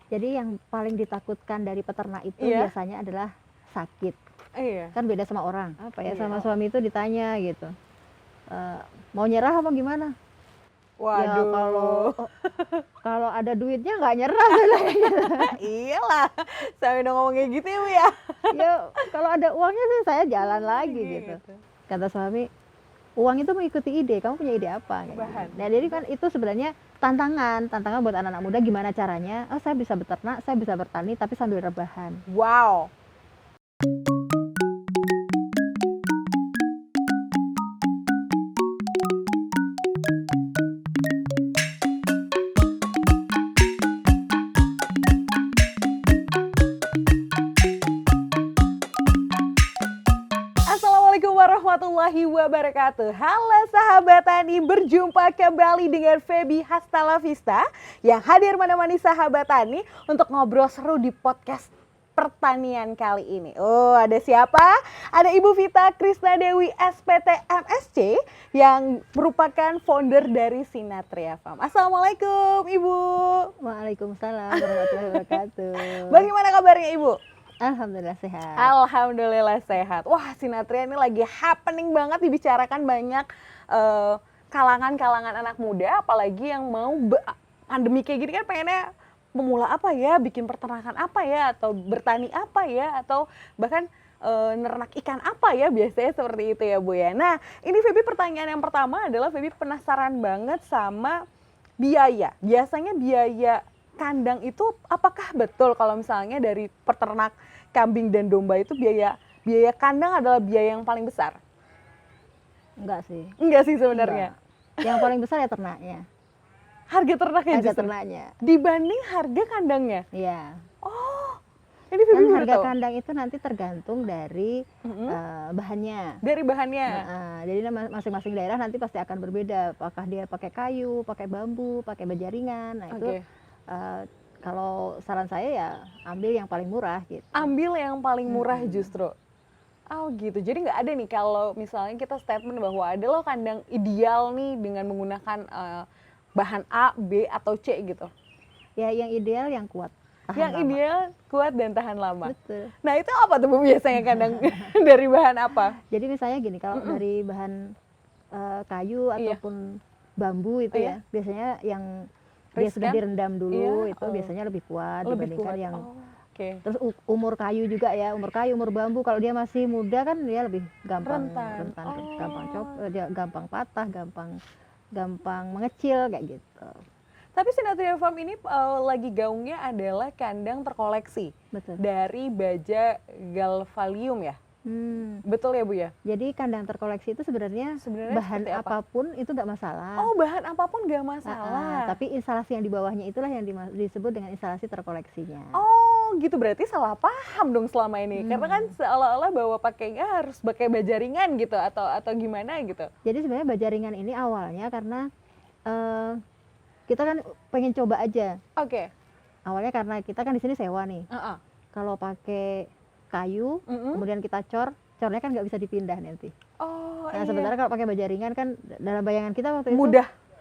Jadi yang paling ditakutkan dari peternak itu Iya. biasanya adalah sakit. Iya. Kan beda sama orang. Apa ya, Iya. sama suami itu ditanya gitu. Mau nyerah apa gimana? Ya Waduh. kalau ada duitnya nggak nyerah bilangnya gitu. Iyalah, sampai udah ngomong kayak gitu ya Bu ya. Ya kalau ada uangnya sih saya jalan lagi gitu. Kata suami, uang itu mengikuti ide, kamu punya ide apa? Kayak Bahan. gitu. Nah jadi kan itu sebenarnya tantangan buat anak-anak muda, gimana caranya, oh saya bisa beternak, saya bisa bertani tapi sambil rebahan. Wow. Assalamualaikum warahmatullahi wabarakatuh. Halo sahabat tani, berjumpa kembali dengan Feby Hastalavista yang hadir menemani sahabat tani untuk ngobrol seru di podcast pertanian kali ini. Oh, ada siapa? Ada Ibu Vita Krisnadewi SPT MSc yang merupakan founder dari Sinatria Farm. Assalamualaikum Ibu. Waalaikumsalam warahmatullahi wabarakatuh. Bagaimana kabarnya Ibu? Alhamdulillah sehat. Alhamdulillah sehat. Wah, Sinatria ini lagi happening banget, dibicarakan banyak kalangan-kalangan anak muda, apalagi yang mau pandemi kayak gini kan pengennya memula apa ya, bikin peternakan apa ya, atau bertani apa ya, atau bahkan nernak ikan apa ya, biasanya seperti itu ya Bu ya. Nah, ini Feby, pertanyaan yang pertama adalah Feby penasaran banget sama biaya. Biasanya biaya kandang itu apakah betul kalau misalnya dari peternak kambing dan domba itu biaya kandang adalah biaya yang paling besar? Enggak sih. Enggak sih sebenarnya. Yang paling besar ya ternaknya. Harga ternaknya Harga justru ternaknya. dibanding harga kandangnya. Iya. Oh, ini Feby Kan baru harga tahu. kandang itu nanti tergantung dari bahannya. Dari bahannya. Jadi masing-masing daerah nanti pasti akan berbeda. Apakah dia pakai kayu, pakai bambu, pakai bajaringan. Nah itu kalau saran saya ya ambil yang paling murah gitu. Ambil yang paling murah justru. Oh gitu, jadi nggak ada nih kalau misalnya kita statement bahwa ada loh kandang ideal nih dengan menggunakan bahan A, B, atau C gitu. Ya yang ideal yang kuat. Yang lama. ideal kuat dan tahan lama. Betul. Nah itu apa tuh Bu biasanya kandang dari bahan apa? Jadi misalnya gini, kalau dari bahan kayu ataupun bambu itu ya, biasanya yang dia sudah direndam dulu itu biasanya lebih kuat dibandingkan yang terus umur kayu juga ya, umur kayu, umur bambu kalau dia masih muda kan dia lebih gampang rentan, gampang patah, gampang mengecil kayak gitu. Tapi Sinatria Farm ini lagi gaungnya adalah kandang terkoleksi. Betul. Dari baja galvalium ya. Betul ya Bu ya? Jadi kandang terkoleksi itu sebenarnya bahan apapun itu nggak masalah. Oh, bahan apapun nggak masalah. Tapi instalasi yang di bawahnya itulah yang disebut dengan instalasi terkoleksinya. Oh gitu, berarti salah paham dong selama ini. Karena kan seolah-olah bahwa pakainya harus pakai bajaringan gitu atau gimana gitu. Jadi sebenarnya bajaringan ini awalnya karena kita kan pengen coba aja. Oke. Awalnya karena kita kan di sini sewa nih. Kalau pakai kayu, kemudian kita cornya kan nggak bisa dipindah nanti. Oh, nah, sementara kalau pakai bajaringan kan dalam bayangan kita waktu itu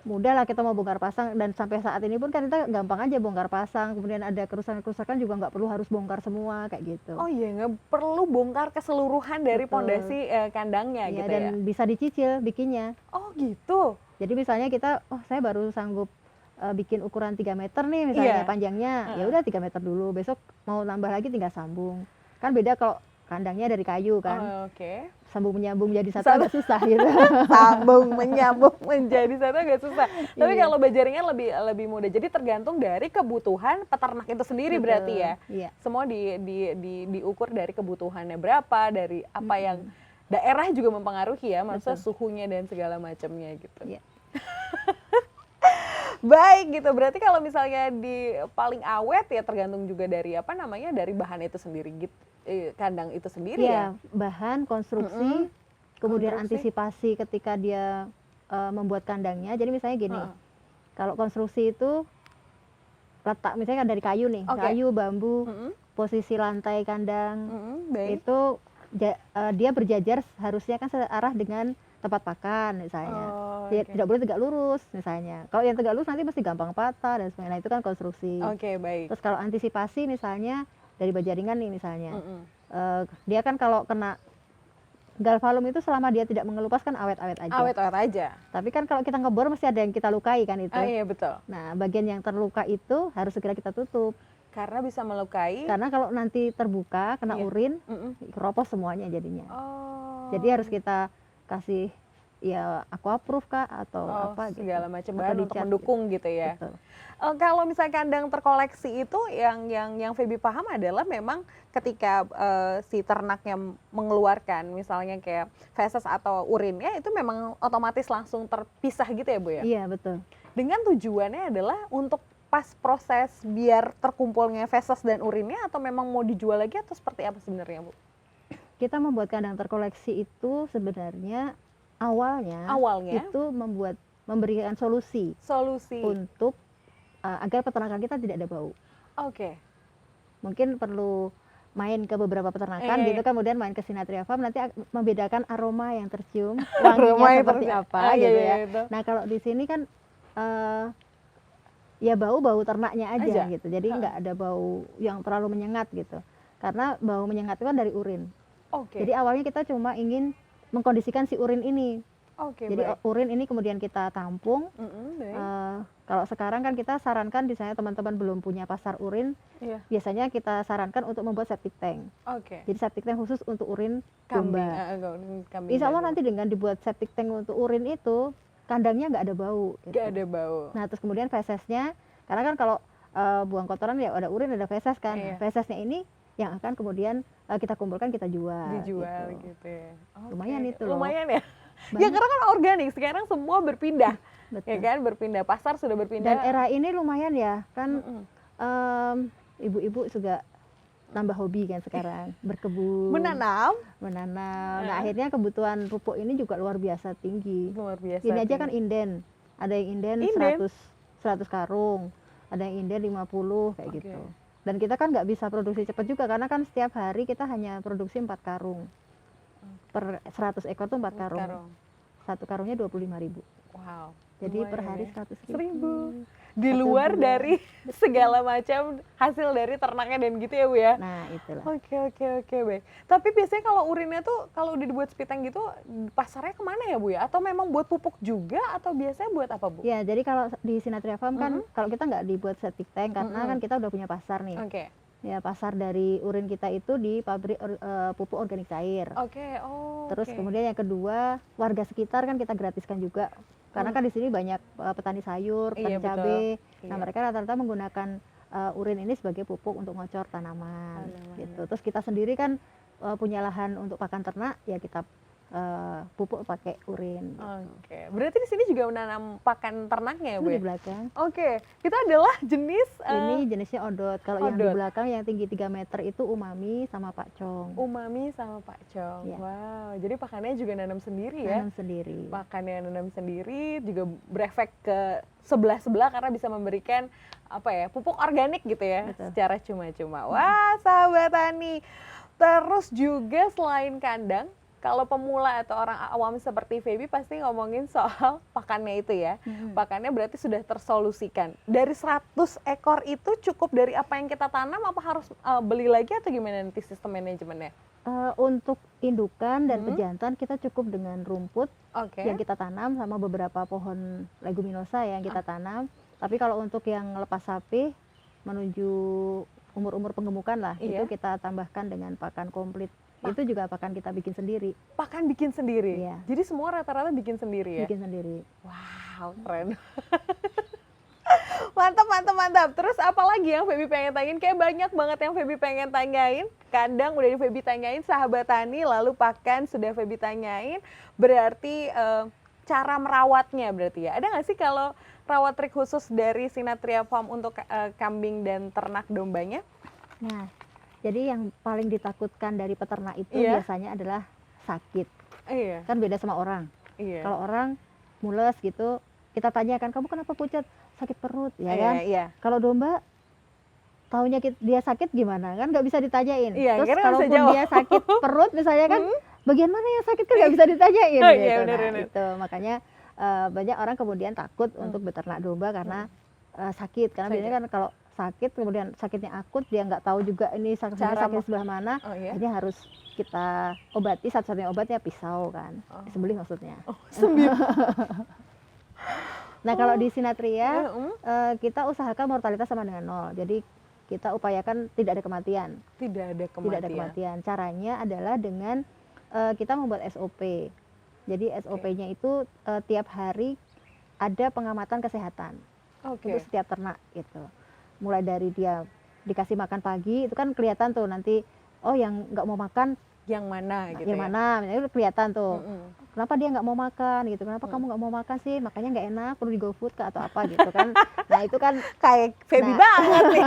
mudah lah kita mau bongkar pasang, dan sampai saat ini pun kan kita gampang aja bongkar pasang, kemudian ada kerusakan juga nggak perlu harus bongkar semua kayak gitu. Oh iya, nggak perlu bongkar keseluruhan dari pondasi kandangnya gitu ya. Dan bisa dicicil bikinnya. Oh gitu. Jadi misalnya kita, saya baru sanggup bikin ukuran 3 meter nih misalnya panjangnya, ya udah 3 meter dulu, besok mau nambah lagi tinggal sambung. Kan beda kalau kandangnya dari kayu kan. Sambung menyambung jadi satu agak susah gitu. Sambung menyambung menjadi satu agak susah. Tapi kalau bajaringan lebih mudah. Jadi tergantung dari kebutuhan peternak itu sendiri. Betul. Berarti ya. Iya. Semua diukur dari kebutuhannya berapa, dari apa yang daerah juga mempengaruhi ya, maksudnya suhunya dan segala macamnya gitu. Iya. Baik gitu, berarti kalau misalnya di paling awet ya tergantung juga dari dari bahan itu sendiri gitu, kandang itu sendiri ya. Bahan, konstruksi, kemudian antisipasi ketika dia membuat kandangnya. Jadi misalnya gini, kalau konstruksi itu letak misalnya kan dari kayu nih, kayu, bambu, posisi lantai kandang itu dia berjajar harusnya kan searah dengan tempat pakan misalnya. Oh, Dia oke. tidak boleh tegak lurus misalnya. Kalau yang tegak lurus nanti pasti gampang patah dan sebagainya. Nah, itu kan konstruksi. Oke, baik. Terus kalau antisipasi misalnya dari baja ringan nih misalnya. Mm-mm. Dia kan kalau kena galvalum itu selama dia tidak mengelupas kan awet-awet aja. Awet-awet aja. Tapi kan kalau kita ngebor mesti ada yang kita lukai kan itu. Ah, iya betul. Nah, bagian yang terluka itu harus segera kita tutup. Karena bisa melukai. Karena kalau nanti terbuka, kena Iya. urin, Mm-mm. keropos semuanya jadinya. Oh. Jadi harus kita kasih ya aquaproof kah atau apa gitu. segala macam Atau bahan untuk dicat mendukung gitu ya. Betul. Kalau misalnya kandang terkoleksi itu yang Feby paham adalah memang ketika si ternaknya mengeluarkan misalnya kayak feses atau urinnya itu memang otomatis langsung terpisah gitu ya Bu ya? Iya, betul. Dengan tujuannya adalah untuk pas proses biar terkumpulnya feses dan urinnya atau memang mau dijual lagi atau seperti apa sebenarnya Bu? Kita membuat kandang terkoleksi itu sebenarnya awalnya itu memberikan solusi untuk agar peternakan kita tidak ada bau. Oke. Mungkin perlu main ke beberapa peternakan gitu, kemudian main ke Sinatria Farm nanti membedakan aroma yang tercium, wanginya seperti apa gitu ya. Gitu. Nah, kalau di sini kan ya bau ternaknya aja gitu. Jadi nggak ada bau yang terlalu menyengat gitu. Karena bau menyengat itu kan dari urin. Jadi awalnya kita cuma ingin mengkondisikan si urin ini. Jadi urin ini kemudian kita tampung. Kalau sekarang kan kita sarankan misalnya teman-teman belum punya pasar urin, biasanya kita sarankan untuk membuat septic tank. Jadi septic tank khusus untuk urin domba. Insya Allah nanti dengan dibuat septic tank untuk urin itu, kandangnya nggak ada bau. Gitu. Nggak ada bau. Nah terus kemudian fesesnya, karena kan kalau buang kotoran ya ada urin ada feses kan. Fesesnya ini yang akan kemudian kita kumpulkan kita jual. Dijual gitu ya. Lumayan itu loh. Lumayan ya. Ya karena kan organik, sekarang semua berpindah. Betul. Ya kan, berpindah, pasar sudah berpindah. Dan era ini lumayan ya, kan ibu-ibu juga nambah hobi kan sekarang, berkebun, menanam. Nah akhirnya kebutuhan pupuk ini juga luar biasa tinggi. Luar biasa. Ini aja kan inden, ada yang inden 100 karung, ada yang inden 50 kayak gitu. Dan kita kan nggak bisa produksi cepat juga karena kan setiap hari kita hanya produksi 4 karung. Per 100 ekor tuh 4 karung. Satu karungnya 25.000. Wow. Jadi per hari 100.000. Di luar dari segala macam hasil dari ternaknya dan gitu ya Bu ya. Nah itulah. Oke baik. Tapi biasanya kalau urinnya tuh kalau udah dibuat spiteng gitu pasarnya kemana ya Bu ya? Atau memang buat pupuk juga atau biasanya buat apa Bu? Ya jadi kalau di Sinatria Farm kan kalau kita nggak dibuat septic tank karena kan kita udah punya pasar nih. Ya pasar dari urin kita itu di pabrik pupuk organik cair. Terus kemudian yang kedua warga sekitar kan kita gratiskan juga karena kan di sini banyak petani sayur, petani cabai. Nah mereka rata-rata menggunakan urin ini sebagai pupuk untuk ngocor tanaman. Gitu. Terus kita sendiri kan punya lahan untuk pakan ternak ya kita pupuk pakai urin. Berarti di sini juga menanam pakan ternaknya ya Bu? Di belakang. Itu adalah jenis ini jenisnya odot. Kalau yang di belakang yang tinggi 3 meter itu umami sama pakcong. Umami sama pakcong. Ya. Wow, jadi pakannya juga nanam sendiri ya? Nanam sendiri. Pakannya nanam sendiri juga berefek ke sebelah-sebelah karena bisa memberikan apa ya pupuk organik gitu ya. Betul. Secara cuma-cuma. Wah, sahabat tani. Terus juga selain kandang, kalau pemula atau orang awam seperti Feby pasti ngomongin soal pakannya itu ya. Pakannya berarti sudah tersolusikan. Dari 100 ekor itu cukup dari apa yang kita tanam apa harus beli lagi atau gimana nanti sistem manajemennya? Untuk indukan dan pejantan kita cukup dengan rumput yang kita tanam sama beberapa pohon leguminosa yang kita tanam. Tapi kalau untuk yang lepas sapi menuju umur-umur penggemukan lah, itu kita tambahkan dengan pakan komplit. Itu juga pakan kita bikin sendiri. Pakan bikin sendiri? Iya. Jadi semua rata-rata bikin sendiri ya? Bikin sendiri. Wow, keren. Mantap. Terus apa lagi yang Feby pengen tanyain? Kayak banyak banget yang Feby pengen tanyain. Kadang udah Feby tanyain sahabat tani, lalu pakan sudah Feby tanyain. Berarti cara merawatnya berarti ya. Ada nggak sih kalau rawat trik khusus dari Sinatria Farm untuk kambing dan ternak dombanya? Nah, jadi yang paling ditakutkan dari peternak itu biasanya adalah sakit. Kan beda sama orang. Kalau orang mules gitu, kita tanyakan, kamu kenapa pucat? Sakit perut, ya kan? Kalau domba, taunya dia sakit gimana? Kan nggak bisa ditanyain. Terus kalaupun dia sakit perut misalnya kan, bagian mana yang sakit kan nggak bisa ditanyain Oh, gitu. iya, bener, Nah bener. itu makanya banyak orang kemudian takut untuk beternak domba karena sakit, karena biasanya kan kalau sakit kemudian sakitnya akut, dia nggak tahu juga ini sakitnya Cara sakit sebelah mana, Oh iya? jadi harus kita obati, satu-satunya obatnya pisau kan, disembelih maksudnya. Sembih. Nah kalau di Sinatria Heeh. kita usahakan mortalitas sama dengan 0, jadi kita upayakan tidak ada kematian. Tidak ada Tidak ada kematian. kematian. Caranya adalah dengan kita membuat SOP. Jadi SOP-nya itu tiap hari ada pengamatan kesehatan Oke. untuk setiap ternak gitu. Mulai dari dia dikasih makan pagi itu kan kelihatan tuh nanti, oh yang nggak mau makan Yang mana gitu yang ya? mana, itu kelihatan tuh. Mm-mm. Kenapa dia nggak mau makan gitu? Kenapa kamu nggak mau makan sih? Makanya nggak enak, perlu di GoFood kah atau apa gitu kan? Nah itu kan Kayak Feby Nah. banget nih.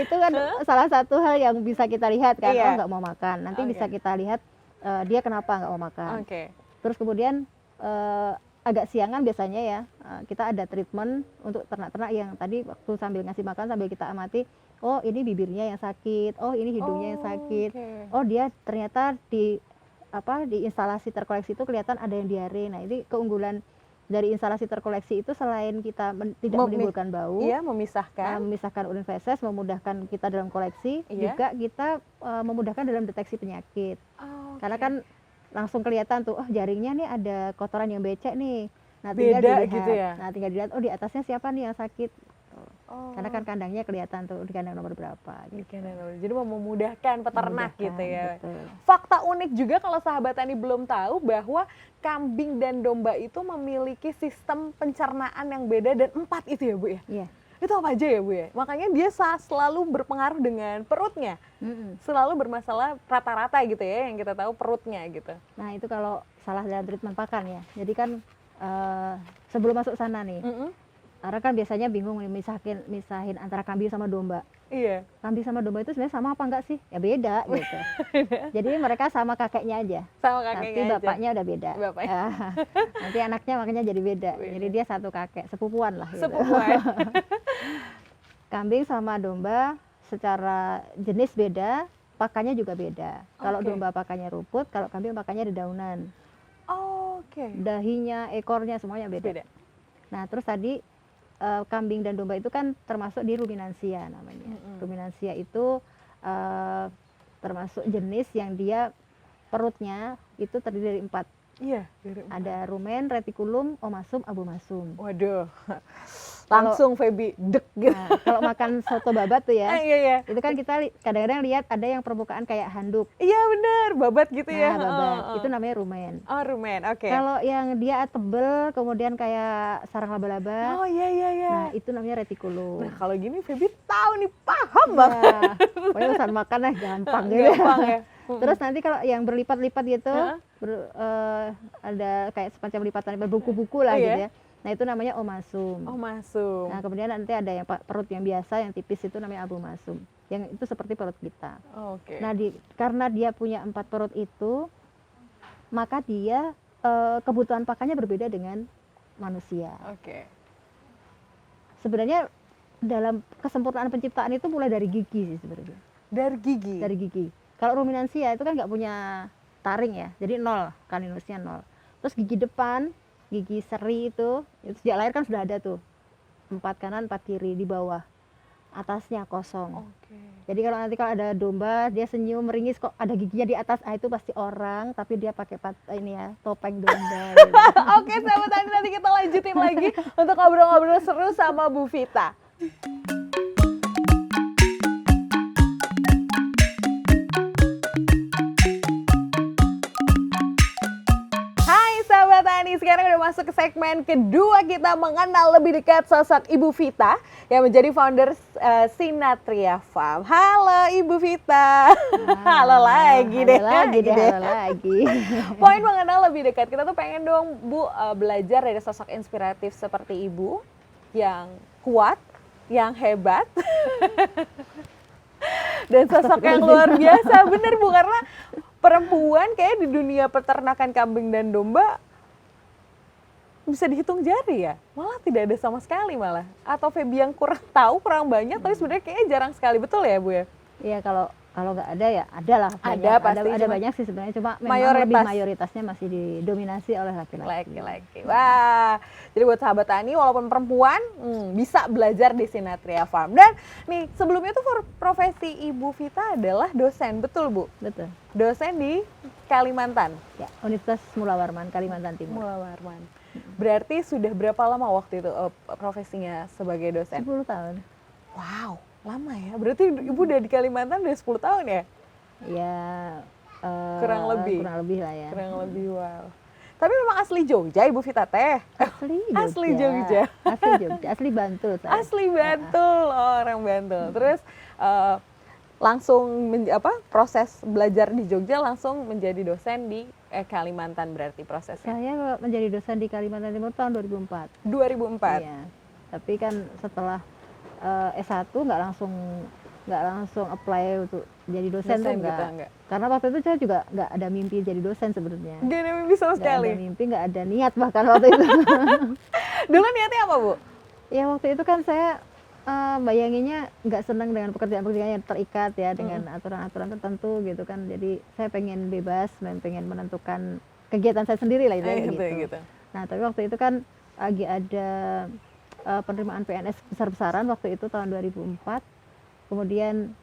itu kan salah satu hal yang bisa kita lihat kan, Iya. oh nggak mau makan. Nanti bisa Oke. kita lihat dia kenapa nggak mau makan. Oke. Terus kemudian agak siangan biasanya ya kita ada treatment untuk ternak-ternak yang tadi waktu sambil ngasih makan sambil kita amati, oh ini bibirnya yang sakit, oh ini hidungnya yang sakit, Oke. oh dia ternyata di instalasi terkoleksi itu kelihatan ada yang diare. Nah ini keunggulan dari instalasi terkoleksi itu selain kita tidak menimbulkan bau, Iya, memisahkan. memisahkan urin feses, memudahkan kita dalam koleksi, Iya. juga kita memudahkan dalam deteksi penyakit. Oh, Karena oke. kan langsung kelihatan tuh, oh jaringnya nih ada kotoran yang becek nih. Nah tinggal Beda dilihat, gitu ya? nah tinggal dilihat, oh di atasnya siapa nih yang sakit. Oh. Karena kan kandangnya kelihatan tuh di kandang nomor berapa. Gitu. Jadi memudahkan peternak Memudahkan, gitu ya. betul. Fakta unik juga kalau sahabat tani belum tahu bahwa kambing dan domba itu memiliki sistem pencernaan yang beda dan 4 itu ya Bu ya? Iya. Itu apa aja ya Bu ya? Makanya dia selalu berpengaruh dengan perutnya. Mm-mm. Selalu bermasalah rata-rata gitu ya yang kita tahu perutnya gitu. Nah itu kalau salah dalam treatment pakan ya. Jadi kan sebelum masuk sana nih, orang kan biasanya bingung nih misahin antara kambing sama domba. Iya. Kambing sama domba itu sebenarnya sama apa enggak sih? Ya beda gitu. Jadi mereka sama kakeknya aja. Sama Tapi kakeknya aja. bapaknya udah beda. Bapaknya. Nanti anaknya makanya jadi beda. Beda. Jadi dia satu kakek, sepupuan lah. Gitu. Sepupuan. Kambing sama domba secara jenis beda, pakannya juga beda. Kalau Oke. domba pakannya rumput, kalau kambing pakannya dedaunan. Oke. Dahinya, ekornya semuanya beda. Beda. Nah terus tadi kambing dan domba itu kan termasuk di ruminansia namanya. Ruminansia itu termasuk jenis yang dia perutnya itu terdiri dari 4. Iya. Dari Ada rumen, retikulum, omasum, abomasum. Waduh. Langsung Feby dek gitu. Nah, kalau makan soto babat tuh ya, Iya iya. itu kan kita kadang-kadang lihat ada yang permukaan kayak handuk. Iya benar, babat gitu ya. Nah, babat. Itu namanya rumen. Oh, rumen. Oke. Kalau yang dia tebel kemudian kayak sarang laba-laba, Oh iya iya iya. nah itu namanya retikulum. Nah, kalau gini Feby tahu nih, paham banget. Nah, pokoknya urusan makan lah gampang gitu. Gampang ya. Terus nanti kalau yang berlipat-lipat gitu, Heeh. ada kayak semacam lipatan berbuku-buku lah Iya. gitu ya. Nah itu namanya omasum. Oh, masuk. Nah kemudian nanti ada yang perut yang biasa, yang tipis itu namanya abomasum. Yang itu seperti perut kita. Oke. Nah karena dia punya 4 perut itu, maka dia kebutuhan pakannya berbeda dengan manusia. Oke. Sebenarnya dalam kesempurnaan penciptaan itu mulai dari gigi sih sebenarnya. Dari gigi. Dari gigi. Kalau ruminansia itu kan nggak punya taring ya, jadi 0, kaninusnya 0. Terus gigi depan, gigi seri itu sejak lahir kan sudah ada tuh, 4 kanan 4 kiri di bawah, atasnya kosong. Oke. Jadi kalau nanti kalau ada domba dia senyum meringis kok ada giginya di atas, itu pasti orang tapi dia pakai ini ya topeng domba. Gitu. Oke, sahabat tani, nanti kita lanjutin lagi untuk ngobrol-ngobrol seru sama Bu Vita. Hai sahabat tani, sekarang udah masuk ke segmen kedua, kita mengenal lebih dekat sosok Ibu Vita yang menjadi founder Sinatria Farm. Halo Ibu Vita. Halo lagi deh. Halo lagi. Poin mengenal lebih dekat, kita tuh pengen dong Bu belajar dari sosok inspiratif seperti Ibu yang kuat, yang hebat, dan sosok yang luar biasa. Bener Bu, karena perempuan kayak di dunia peternakan kambing dan domba bisa dihitung jari ya, malah tidak ada sama sekali malah. Atau Feby yang kurang tahu, kurang banyak, tapi sebenarnya kayaknya jarang sekali, betul ya Bu ya? Iya kalau kalau nggak ada ya ada lah banyak. Pasti, ada banyak sih sebenarnya, cuma memang lebih mayoritasnya masih didominasi oleh laki-laki. Wah, jadi buat sahabat Tani walaupun perempuan bisa belajar di Sinatria Farm. Dan nih sebelumnya tuh profesi Ibu Vita adalah dosen, betul Bu? Betul. Dosen di Kalimantan. Ya, Universitas Mula Warman Kalimantan Timur. Mula Warman. Berarti sudah berapa lama waktu itu profesinya sebagai dosen? 10 tahun. Wow, lama ya. Berarti Ibu udah di Kalimantan udah 10 tahun ya? Ya, kurang lebih lah ya. Kurang lebih, wow. Tapi memang asli Jogja Ibu Vita teh? Asli Jogja. Asli Bantul. Asli Bantul, orang Bantul. Terus langsung proses belajar di Jogja langsung menjadi dosen di Kalimantan berarti prosesnya? Saya menjadi dosen di Kalimantan Timur tahun 2004. 2004? Iya. Tapi kan setelah S1 nggak langsung apply untuk jadi dosen tuh enggak. Karena waktu itu saya juga nggak ada mimpi jadi dosen sebenarnya. Nggak ada mimpi sama sekali? Nggak ada mimpi, nggak ada niat bahkan waktu itu. Dulu niatnya apa Bu? Ya waktu itu kan saya bayanginnya nggak senang dengan pekerjaan-pekerjaan yang terikat ya dengan aturan-aturan tertentu gitu kan. Jadi saya pengen bebas, pengen menentukan kegiatan saya sendiri lah gitu. Nah tapi waktu itu kan lagi ada penerimaan PNS besar-besaran waktu itu tahun 2004. Kemudian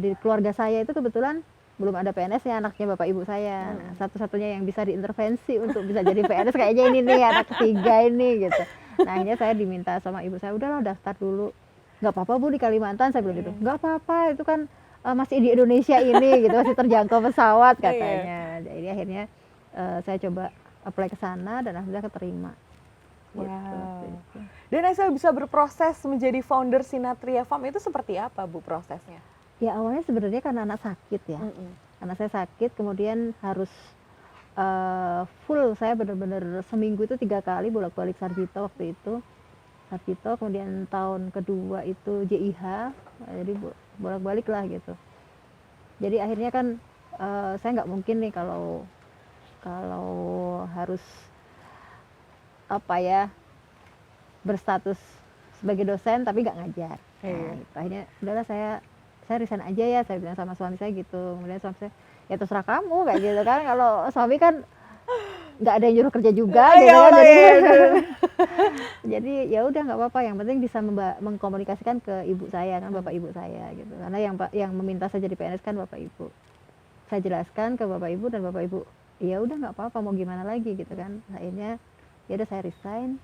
di keluarga saya itu kebetulan belum ada PNS ya, anaknya bapak ibu saya. Nah, satu-satunya yang bisa diintervensi untuk bisa jadi PNS kayaknya ini nih, anak ketiga ini gitu. Nah akhirnya saya diminta sama ibu saya, udahlah daftar dulu. Nggak apa-apa Bu di Kalimantan, saya bilang gitu. Nggak apa-apa, itu kan masih di Indonesia ini gitu, masih terjangkau pesawat katanya. Jadi akhirnya saya coba apply ke sana dan alhamdulillah keterima. Wow. Gitu. Dan Aisyah bisa berproses menjadi founder Sinatria Farm itu seperti apa Bu prosesnya? Ya awalnya sebenarnya karena anak sakit ya. Anak saya sakit, kemudian harus full, saya benar-benar seminggu itu 3 kali bolak-balik Sarjito waktu itu. Sarjito, kemudian tahun kedua itu JIH, jadi bolak-balik lah gitu. Jadi akhirnya kan saya nggak mungkin nih kalau harus berstatus sebagai dosen tapi nggak ngajar. Nah, gitu. Akhirnya udahlah saya resign aja ya, saya bilang sama suami saya gitu. Kemudian suami saya, ya terserah kamu kayak gitu kan. Kalau suami kan nggak ada yang nyuruh kerja juga gitu kan. Jadi ya udah nggak apa-apa, yang penting bisa mengkomunikasikan ke ibu saya kan, bapak ibu saya gitu. Karena yang meminta saya jadi PNS kan bapak ibu. Saya jelaskan ke bapak ibu dan bapak ibu, ya udah nggak apa-apa, mau gimana lagi gitu kan. Akhirnya ya udah saya resign.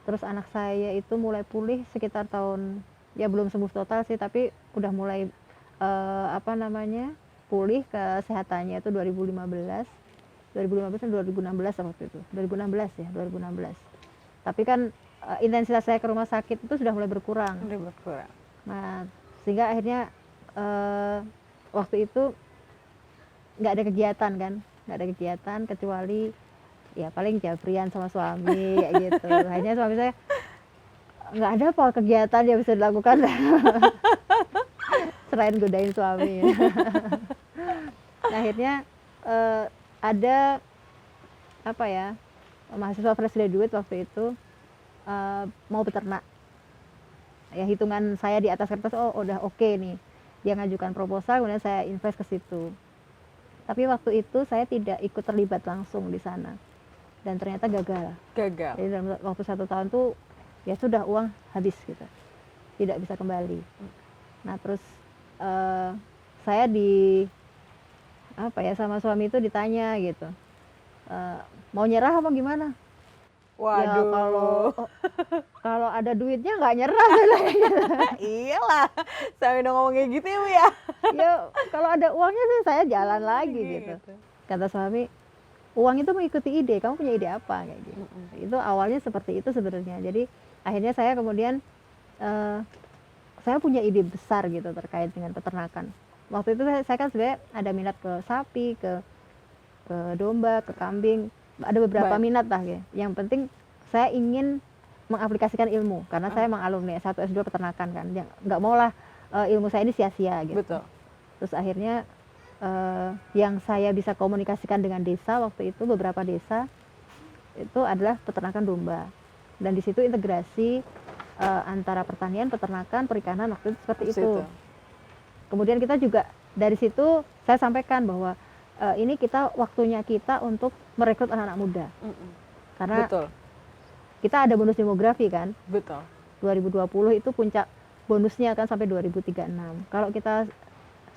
Terus anak saya itu mulai pulih sekitar tahun, ya belum sembuh total sih, tapi udah mulai pulih kesehatannya itu 2015 dan 2016 waktu itu. 2016. Tapi kan intensitas saya ke rumah sakit itu sudah mulai berkurang. Nah, sehingga akhirnya waktu itu nggak ada kegiatan kecuali ya paling jabrian sama suami kayak gitu. Akhirnya suami saya, nggak ada apa kegiatan yang bisa dilakukan selain godain suami. Nah, akhirnya ada mahasiswa fresh graduate waktu itu mau beternak. Ya hitungan saya di atas kertas, udah oke nih. Dia ngajukan proposal, kemudian saya invest ke situ. Tapi waktu itu saya tidak ikut terlibat langsung di sana. Dan ternyata gagal. Jadi dalam waktu 1 tahun tuh ya sudah, uang habis gitu, tidak bisa kembali. Nah terus saya sama suami itu ditanya gitu, mau nyerah apa gimana? Waduh. Ya kalau ada duitnya nggak nyerah. Iyalah, saya udah ngomong kayak gitu ya Bu ya. Ya kalau ada uangnya sih saya jalan lagi gitu. Kata suami, uang itu mengikuti ide, kamu punya ide apa kayak gitu. Itu awalnya seperti itu sebenarnya. Jadi akhirnya saya kemudian saya punya ide besar gitu terkait dengan peternakan. Waktu itu saya kan sebenarnya ada minat ke sapi, ke domba, ke kambing, ada beberapa minat lah ya. Yang penting saya ingin mengaplikasikan ilmu karena saya emang alumni S1 S2 peternakan kan. Nggak mau lah ilmu saya ini sia-sia gitu. Betul. Terus akhirnya yang saya bisa komunikasikan dengan desa waktu itu, beberapa desa itu adalah peternakan domba, dan di situ integrasi antara pertanian, peternakan, perikanan waktu itu seperti itu. Kemudian kita juga dari situ saya sampaikan bahwa ini waktunya kita untuk merekrut anak-anak muda. Karena betul. Kita ada bonus demografi kan. Betul. 2020 itu puncak bonusnya kan sampai 2036. Kalau kita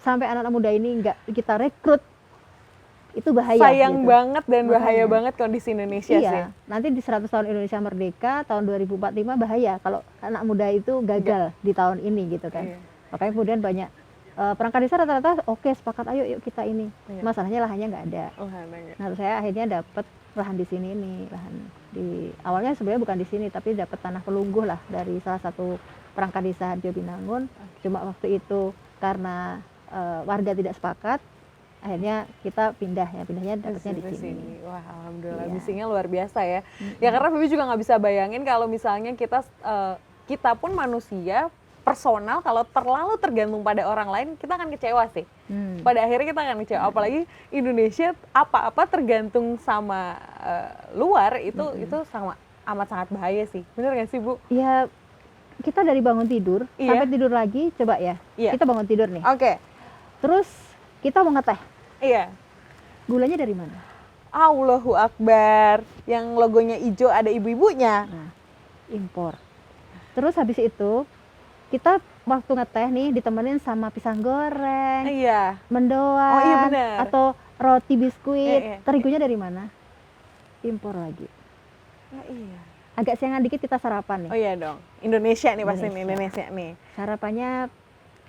sampai anak-anak muda ini nggak kita rekrut, itu bahaya. Sayang gitu. banget dan bahaya banget kondisi Indonesia iya, sih. Nanti di 100 tahun Indonesia merdeka tahun 2045 bahaya kalau anak muda itu gagal di tahun ini gitu kan. Iya. Makanya kemudian banyak perangkat desa rata-rata oke, sepakat, ayo yuk kita ini. Iya. Masalahnya lahannya nggak ada. Nah, saya akhirnya dapat lahan di sini nih, awalnya sebenarnya bukan di sini tapi dapat tanah pelungguh lah dari salah satu perangkat desa Harjo Binangun. Cuma waktu itu karena warga tidak sepakat, akhirnya kita pindahnya dapatnya di sini. Wah, alhamdulillah, misinya luar biasa ya. Ya karena Febi juga nggak bisa bayangin kalau misalnya kita pun manusia personal, kalau terlalu tergantung pada orang lain, kita akan kecewa sih. Pada akhirnya kita akan kecewa. Apalagi Indonesia apa-apa tergantung sama luar, itu amat sangat bahaya sih. Bener nggak sih, Bu? Ya, kita dari bangun tidur sampai tidur lagi, coba ya. Kita bangun tidur nih. Oke. Terus kita mau ngeteh. Iya. Gulanya dari mana? Allahu Akbar. Yang logonya hijau ada ibu-ibunya. Nah, impor. Terus habis itu kita waktu ngeteh nih ditemenin sama pisang goreng, mendoan, atau roti biskuit. Terigunya dari mana? Impor lagi. Iya. Agak siangan dikit kita sarapan nih. Oh iya dong. Indonesia nih pasti nih, Indonesia nih. Sarapannya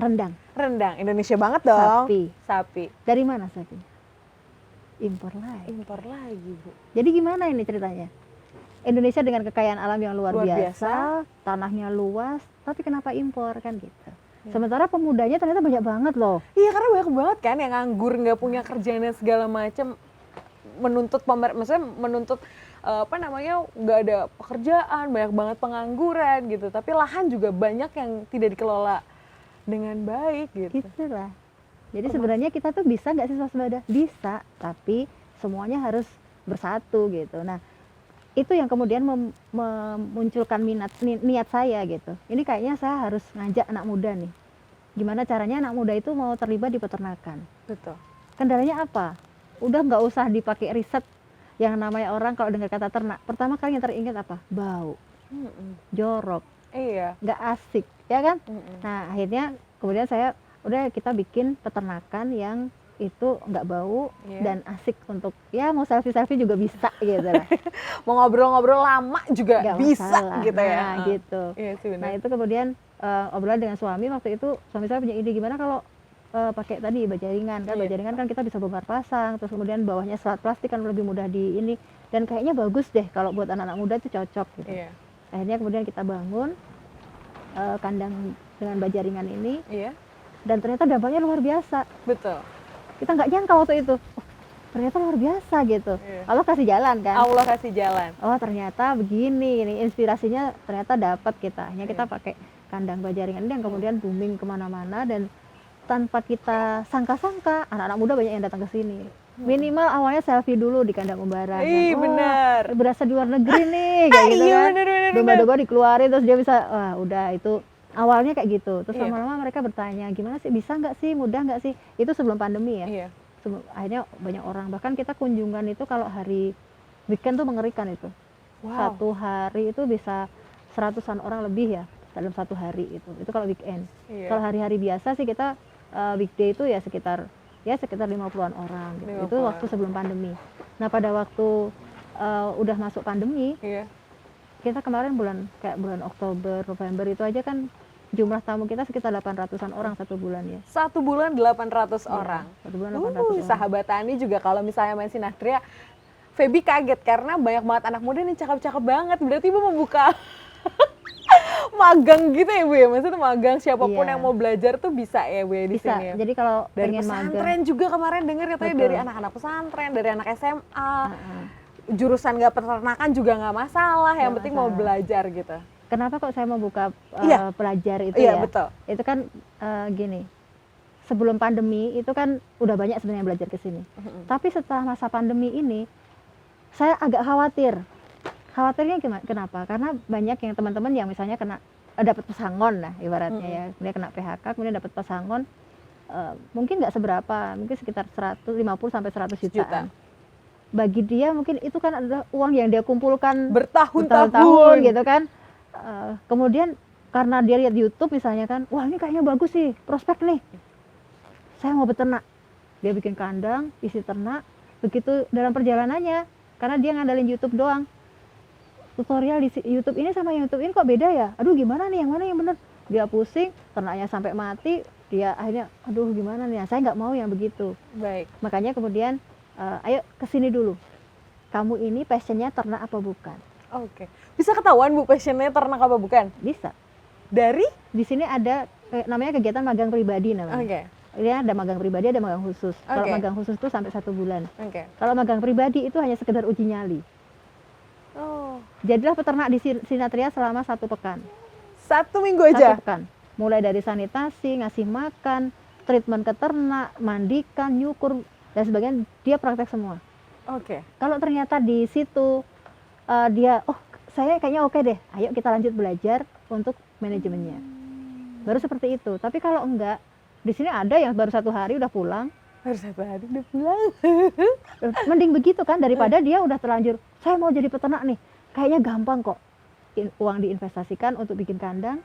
rendang. Rendang, Indonesia banget dong. Sapi. Dari mana sapi? Impor lagi, Bu. Jadi gimana ini ceritanya? Indonesia dengan kekayaan alam yang luar biasa, tanahnya luas, tapi kenapa impor kan gitu. Sementara pemudanya ternyata banyak banget loh. Iya, karena banyak banget kan yang nganggur, nggak punya kerjaan dan segala macam, menuntut nggak ada pekerjaan, banyak banget pengangguran gitu. Tapi lahan juga banyak yang tidak dikelola dengan baik gitu. Gitulah. Jadi sebenarnya kita tuh bisa nggak sih swasembada? Bisa, tapi semuanya harus bersatu gitu. Nah, itu yang kemudian memunculkan niat saya gitu. Ini kayaknya saya harus ngajak anak muda nih. Gimana caranya anak muda itu mau terlibat di peternakan? Betul. Kendalanya apa? Udah nggak usah dipakai riset. Yang namanya orang kalau dengar kata ternak, pertama kali yang teringat apa? Bau, jorok, nggak asik, ya kan? Nah, akhirnya kemudian kita bikin peternakan yang itu nggak bau dan asik untuk mau selfie juga bisa gitu lah. Mau ngobrol-ngobrol lama juga gak bisa masalah. Gitu ya. Nah, gitu. Iya sih, benar. Nah, itu kemudian obrolan dengan suami waktu itu, suami saya punya ide gimana kalau pakai tadi bajaringan kan. Bajaringan kan kita bisa bongkar pasang, terus kemudian bawahnya selat plastik kan lebih mudah di ini, dan kayaknya bagus deh kalau buat anak-anak muda itu cocok gitu. Akhirnya kemudian kita bangun kandang dengan bajaringan ini. Dan ternyata dampaknya luar biasa. Betul. Kita nggak nyangka waktu itu, ternyata luar biasa gitu. Allah kasih jalan kan. Allah kasih jalan. Oh, ternyata begini, ini inspirasinya ternyata dapat kita. Hanya kita pakai kandang bajaringan ini yang kemudian booming kemana-mana, dan tanpa kita sangka-sangka anak-anak muda banyak yang datang ke sini. Minimal awalnya selfie dulu di kandang umbaran. Benar. Berasa di luar negeri nih, kayak gitu kan. Domba-domba dikeluarin terus dia bisa, udah itu. Awalnya kayak gitu, terus lama-lama mereka bertanya, gimana sih, bisa nggak sih, mudah nggak sih? Itu sebelum pandemi ya. Akhirnya banyak orang, bahkan kita kunjungan itu kalau hari weekend tuh mengerikan itu. Satu hari itu bisa 100-an orang lebih ya, dalam satu hari itu kalau weekend. Kalau hari-hari biasa sih kita weekday itu ya sekitar 50-an orang gitu. Itu waktu sebelum pandemi. Nah, pada waktu udah masuk pandemi, kita kemarin bulan Oktober, November itu aja kan jumlah tamu kita sekitar 800-an orang satu bulan ya. Satu bulan 800 orang. Satu bulan 800 orang. Sahabat Tani juga kalau misalnya main Sinatria, Febi kaget karena banyak banget anak muda nih, cakep-cakep banget. Berarti Ibu membuka magang gitu ya, Bu ya? Maksudnya magang siapapun yang mau belajar tuh bisa ya, Bu ya, di sini ya? Jadi kalau dari pengen pesantren magang juga kemarin dengar katanya dari anak-anak pesantren, dari anak SMA. Jurusan nggak peternakan juga nggak masalah, yang penting mau belajar gitu. Kenapa kok saya mau buka pelajar itu ya? Betul. Itu kan gini, sebelum pandemi itu kan udah banyak sebenarnya yang belajar ke sini. Tapi setelah masa pandemi ini, saya agak khawatir. Khawatirnya kenapa? Karena banyak yang teman-teman yang misalnya dapat pesangon lah ibaratnya ya. Dia kena PHK, kemudian dapat pesangon. mungkin nggak seberapa, mungkin sekitar 150 sampai 100 jutaan. Bagi dia mungkin itu kan adalah uang yang dia kumpulkan bertahun-tahun gitu kan. Kemudian karena dia lihat YouTube misalnya kan, wah ini kayaknya bagus sih, prospek nih, saya mau beternak. Dia bikin kandang, isi ternak. Begitu dalam perjalanannya, karena dia ngandalin YouTube doang, tutorial di YouTube ini sama YouTube ini kok beda ya, aduh gimana nih, yang mana yang bener, dia pusing, ternaknya sampai mati. Dia akhirnya, aduh gimana nih, saya nggak mau yang begitu. Baik. Makanya kemudian, ayo kesini dulu, kamu ini passionnya ternak apa bukan? Oke. Bisa ketahuan Bu passionnya ternak apa bukan? Bisa. Dari? Di sini ada namanya kegiatan magang pribadi namanya. Oke. Ini ada magang pribadi, ada magang khusus. Kalau magang khusus itu sampai 1 bulan. Kalau magang pribadi itu hanya sekedar uji nyali. Oh. Jadilah peternak di Sinatria selama 1 pekan. 1 minggu aja? 1 pekan. Mulai dari sanitasi, ngasih makan, treatment ke ternak, mandikan, nyukur, dan sebagainya, dia praktek semua. Oke. Kalau ternyata di situ dia, oh saya kayaknya oke deh, ayo kita lanjut belajar untuk manajemennya. Baru seperti itu. Tapi kalau enggak, di sini ada yang baru 1 hari udah pulang. Baru 1 hari udah pulang? Mending begitu kan, daripada dia udah terlanjur, saya mau jadi peternak nih, kayaknya gampang kok. Uang diinvestasikan untuk bikin kandang,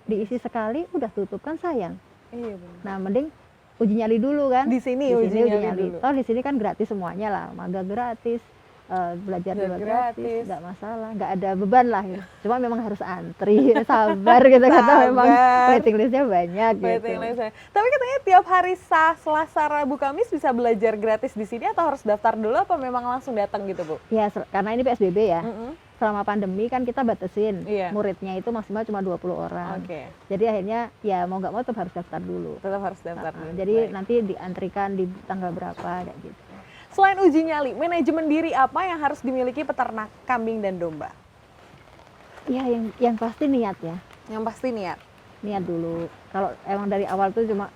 diisi sekali, udah tutup kan sayang. Iya benar. Nah mending uji nyali dulu kan. Di sini uji nyali dulu. Toh di sini kan gratis semuanya lah, magang gratis, belajar juga gratis, nggak masalah, nggak ada beban lah gitu. Cuma memang harus antri, sabar gitu, karena memang waiting listnya banyak gitu. Tapi katanya tiap hari Selasa, Rabu, Kamis bisa belajar gratis di sini, atau harus daftar dulu apa memang langsung datang gitu Bu? Ya karena ini PSBB ya. Selama pandemi kan kita batasin, muridnya itu maksimal cuma 20 orang. Jadi akhirnya ya mau nggak mau tetap harus daftar dulu. Tetap harus daftar dulu. Jadi nanti diantrikan di tanggal berapa kayak gitu. Selain uji nyali, manajemen diri apa yang harus dimiliki peternak kambing dan domba? Ya yang pasti niat ya. Yang pasti niat. Niat dulu. Kalau emang dari awal tuh cuma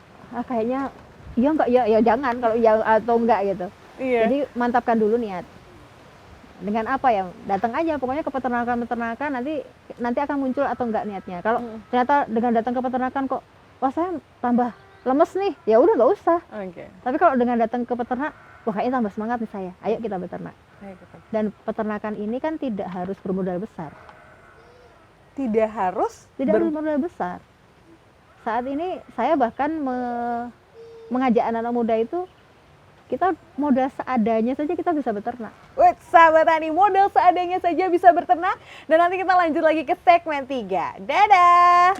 kayaknya iya enggak ya jangan, kalau iya atau enggak gitu. Jadi mantapkan dulu niat. Dengan apa ya, datang aja pokoknya ke peternakan nanti akan muncul atau enggak niatnya. Kalau ternyata dengan datang ke peternakan kok wah saya tambah lemes nih, ya udah nggak usah. Tapi kalau dengan datang ke peternak, wah kayaknya tambah semangat nih saya, ayo kita beternak. Dan peternakan ini kan tidak harus bermodal besar. Tidak harus bermodal besar. Saat ini saya bahkan mengajak anak-anak muda itu, kita modal seadanya saja kita bisa beternak. Wih, sahabat tani, modal seadanya saja bisa beternak. Dan nanti kita lanjut lagi ke segmen 3. Dadah!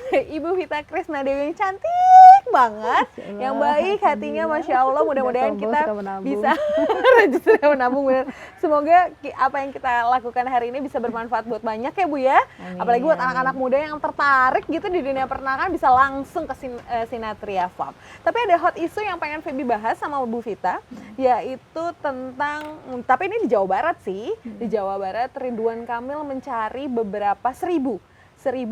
Ibu Vita Krisna Dewi yang cantik banget, yang baik hatinya, Masya Allah. Mudah-mudahan kita bisa rajin menabung. Semoga apa yang kita lakukan hari ini bisa bermanfaat buat banyak ya Bu ya. Amin, apalagi buat anak-anak muda yang tertarik gitu di dunia peternakan, bisa langsung ke Sinatria Farm. Tapi ada hot issue yang pengen Feby bahas sama Bu Vita, yaitu tentang, tapi ini di Jawa Barat sih. Di Jawa Barat Ridwan Kamil mencari beberapa 1000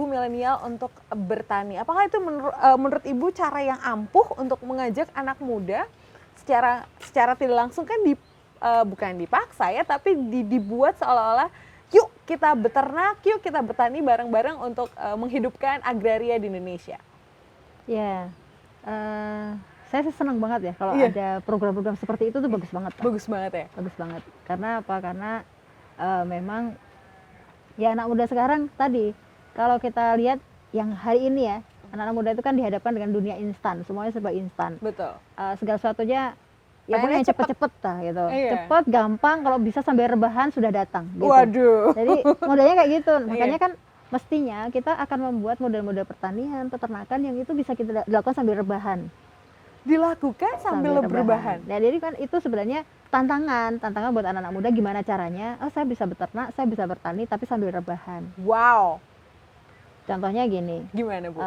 milenial untuk bertani. Apakah itu menurut Ibu cara yang ampuh untuk mengajak anak muda secara tidak langsung kan bukan dipaksa ya, tapi dibuat seolah-olah yuk kita beternak, yuk kita bertani bareng-bareng untuk menghidupkan agraria di Indonesia. Ya, saya sih senang banget ya kalau ada program-program seperti itu tuh bagus banget. Bagus banget ya? Bagus banget. Karena apa? Karena memang ya anak muda sekarang tadi, kalau kita lihat yang hari ini ya, anak-anak muda itu kan dihadapkan dengan dunia instan, semuanya serba instan. Betul. Segala sesuatunya ya pokoknya cepet-cepet lah gitu. Cepet, gampang, kalau bisa sambil rebahan sudah datang gitu. Waduh. Jadi modelnya kayak gitu. Makanya kan mestinya kita akan membuat model-model pertanian, peternakan yang itu bisa kita lakukan sambil rebahan. Dilakukan sambil rebahan. Nah, jadi kan itu sebenarnya tantangan buat anak-anak muda, gimana caranya, oh saya bisa beternak, saya bisa bertani tapi sambil rebahan. Wow. Contohnya gini. Gimana Bu?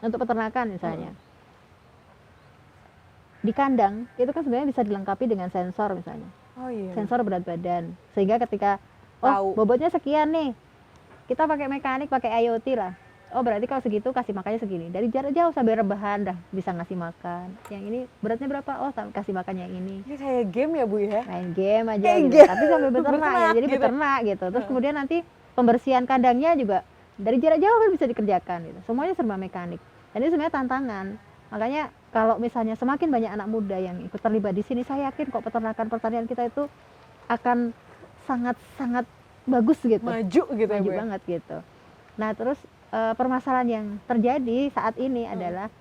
Untuk peternakan misalnya. Di kandang itu kan sebenarnya bisa dilengkapi dengan sensor misalnya. Oh iya. Sensor berat badan. Sehingga ketika bobotnya sekian nih, kita pakai mekanik, pakai IoT lah. oh berarti kalau segitu kasih makannya segini, dari jarak jauh sampai rebahan dah bisa ngasih makan. Yang ini beratnya berapa, oh kasih makan yang ini. Ini kayak game ya Bu ya? Main game aja Kayak gitu, game. tapi sambil beternak ya, jadi gitu. beternak gitu. Terus kemudian nanti pembersihan kandangnya juga dari jarak jauh kan bisa dikerjakan gitu. Semuanya serba mekanik. Dan ini sebenarnya tantangan. Makanya kalau misalnya semakin banyak anak muda yang ikut terlibat di sini, saya yakin kok peternakan pertanian kita itu akan sangat-sangat bagus gitu. Maju gitu Maju ya Bu. banget gitu. Nah, terus permasalahan yang terjadi saat ini adalah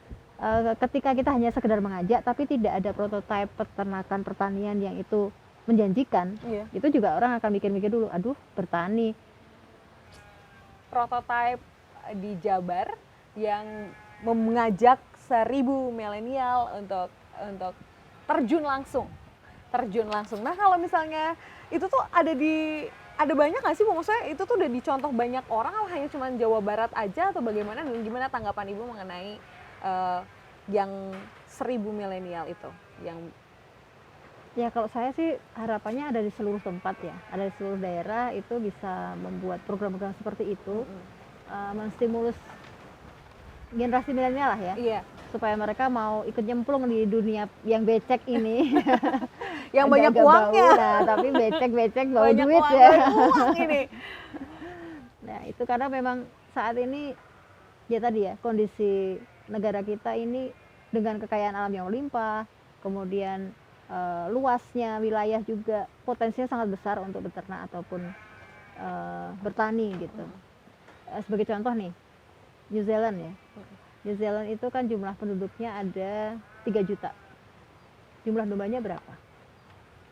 ketika kita hanya sekedar mengajak tapi tidak ada prototipe peternakan pertanian yang itu menjanjikan, itu juga orang akan mikir-mikir dulu, aduh bertani. Prototipe di Jabar yang mengajak 1000 milenial untuk terjun langsung. Nah kalau misalnya itu tuh ada banyak nggak sih Bu? Maksudnya itu tuh udah dicontoh banyak orang atau hanya cuma Jawa Barat aja atau bagaimana, dan gimana tanggapan Ibu mengenai yang 1000 milenial itu? Ya kalau saya sih harapannya ada di seluruh tempat ya, ada di seluruh daerah itu bisa membuat program-program seperti itu, menstimulus generasi milenial lah ya, supaya mereka mau ikut nyemplung di dunia yang becek ini. Yang banyak uangnya, tapi becek bau banyak duit uang, ya. Uang ini. Nah itu karena memang saat ini ya tadi ya, kondisi negara kita ini dengan kekayaan alam yang melimpah, kemudian luasnya wilayah juga potensinya sangat besar untuk beternak ataupun bertani gitu. Sebagai contoh nih, New Zealand ya. New Zealand itu kan jumlah penduduknya ada 3 juta. Jumlah dombanya berapa?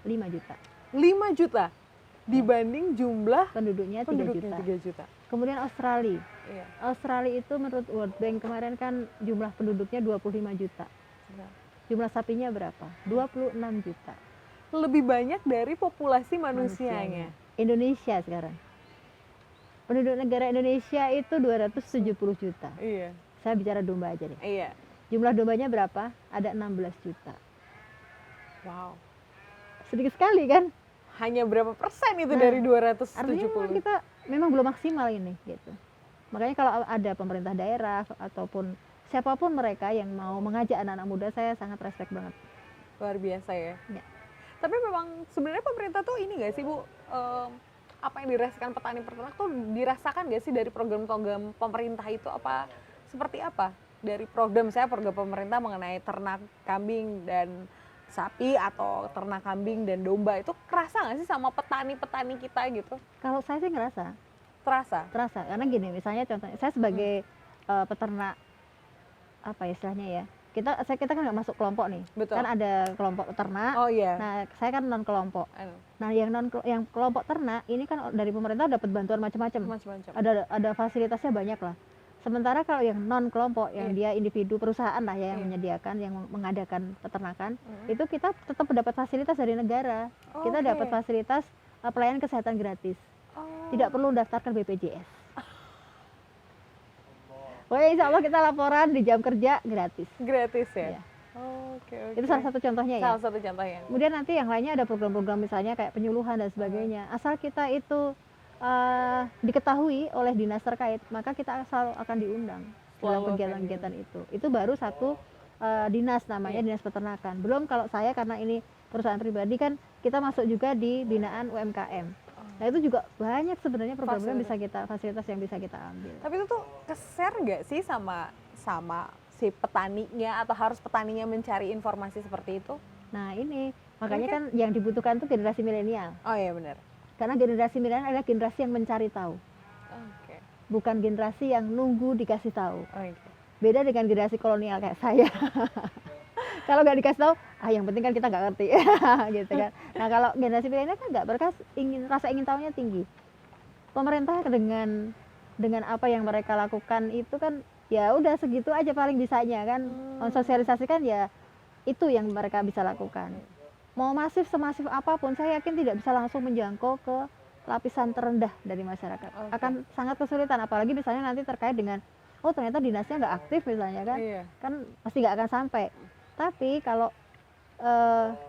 5 juta. 5 juta dibanding jumlah penduduknya 3 juta. Kemudian Australia. Australia itu menurut World Bank kemarin kan jumlah penduduknya 25 juta. Jumlah sapinya berapa? 26 juta. Lebih banyak dari populasi manusianya. Indonesia sekarang. Penduduk negara Indonesia itu 270 juta. Iya. Saya bicara domba aja nih. Iya. Jumlah dombanya berapa? Ada 16 juta. Wow. Sedikit sekali kan? Hanya berapa persen itu dari 270? Artinya kita memang belum maksimal ini gitu. Makanya kalau ada pemerintah daerah ataupun siapapun mereka yang mau mengajak anak-anak muda, saya sangat respect banget. Luar biasa ya. Tapi memang sebenarnya pemerintah tuh ini nggak sih Bu, apa yang dirasakan petani peternak tuh dirasakan nggak sih dari program-program pemerintah itu, apa seperti apa dari program pemerintah mengenai ternak kambing dan sapi atau ternak kambing dan domba, itu kerasa nggak sih sama petani-petani kita gitu? Kalau saya sih ngerasa. Terasa karena gini, misalnya contohnya saya sebagai peternak, apa istilahnya ya, kita kan nggak masuk kelompok nih. Betul. Kan ada kelompok ternak. Nah saya kan non kelompok. Nah yang kelompok ternak ini kan dari pemerintah dapat bantuan macam-macam. Ada fasilitasnya banyak lah. Sementara kalau yang non kelompok, yang dia individu perusahaan lah ya, yang menyediakan, yang mengadakan peternakan, itu kita tetap mendapat fasilitas dari negara. Kita dapat fasilitas pelayanan kesehatan gratis. Tidak perlu daftarkan BPJS. Pokoknya insya Allah kita laporan di jam kerja gratis. Gratis ya? Ya. Oke. Itu salah satu contohnya ya. Salah satu contohnya. Kemudian nanti yang lainnya ada program-program misalnya kayak penyuluhan dan sebagainya. Asal kita itu diketahui oleh dinas terkait, maka kita selalu akan diundang dalam kegiatan-kegiatan itu. Itu baru satu dinas namanya Dinas Peternakan. Belum kalau saya karena ini perusahaan pribadi kan kita masuk juga di binaan UMKM. Nah itu juga banyak sebenarnya program-program fasilitas yang bisa kita ambil. Tapi itu tuh ke-share nggak sih sama si petaninya, atau harus petaninya mencari informasi seperti itu? Nah ini makanya kan yang dibutuhkan tuh generasi milenial. Oh iya benar. Karena generasi milenial adalah generasi yang mencari tahu. Bukan generasi yang nunggu dikasih tahu. Beda dengan generasi kolonial kayak saya. Kalau nggak dikasih tahu, yang penting kan kita nggak ngerti, gitu kan. Nah kalau generasi milenial kan nggak, mereka rasa ingin tahunya tinggi. Pemerintah dengan apa yang mereka lakukan itu kan, ya udah segitu aja paling bisanya kan. Mensosialisasikan ya itu yang mereka bisa lakukan. Mau semasif apapun, saya yakin tidak bisa langsung menjangkau ke lapisan terendah dari masyarakat. Akan sangat kesulitan, apalagi misalnya nanti terkait dengan, ternyata dinasnya nggak aktif misalnya kan, kan pasti nggak akan sampai. Tapi kalau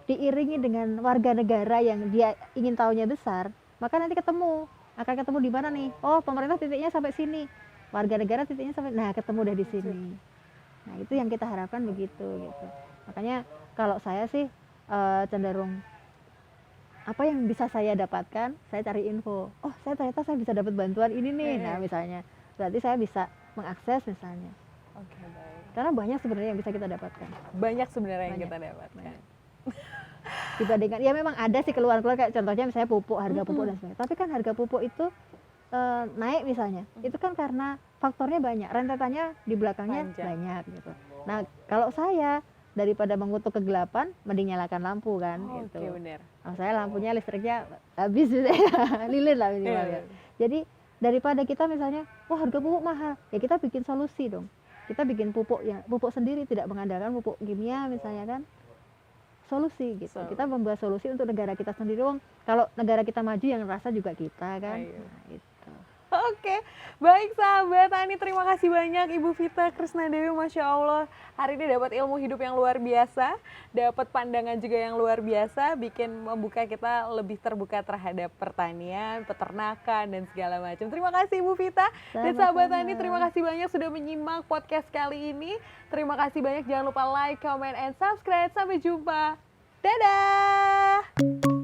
diiringi dengan warga negara yang dia ingin tahunya besar, maka nanti akan ketemu di mana nih? Oh pemerintah titiknya sampai sini. warga negara titiknya sampai nah ketemu udah di sini. Nah itu yang kita harapkan begitu gitu. Makanya kalau saya sih cenderung apa yang bisa saya dapatkan, saya cari info. Oh, ternyata saya bisa dapat bantuan ini nih. Nah, misalnya, berarti saya bisa mengakses misalnya. Oke, baik. Karena banyak sebenarnya yang bisa kita dapatkan. Banyak sebenarnya yang kita dapatkan. Dibandingkan, ya memang ada sih keluar-keluar kayak contohnya misalnya pupuk, harga pupuk dan sebagainya. Tapi kan harga pupuk itu naik misalnya, itu kan karena faktornya banyak, rentetannya di belakangnya banyak gitu. Nah, kalau saya daripada mengutuk kegelapan, mending nyalakan lampu kan gitu. Oke, benar. Oh, saya lampunya listriknya habis gitu ya, lilin lah minimal ya. Jadi daripada kita misalnya, wah harga pupuk mahal, ya kita bikin solusi dong. Kita bikin pupuk sendiri, tidak mengandalkan pupuk kimia misalnya kan. Solusi gitu. Kita membuat solusi untuk negara kita sendiri. Wong, kalau negara kita maju yang rasa juga kita kan. Nah, itu. Oke, baik sahabat Tani, terima kasih banyak Ibu Vita Krisnadewi, Masya Allah. Hari ini dapat ilmu hidup yang luar biasa, dapat pandangan juga yang luar biasa, bikin membuka kita lebih terbuka terhadap pertanian, peternakan, dan segala macam. Terima kasih Ibu Vita. Dan sahabat Tani, terima kasih banyak sudah menyimak podcast kali ini. Terima kasih banyak, jangan lupa like, comment, and subscribe. Sampai jumpa. Dadah!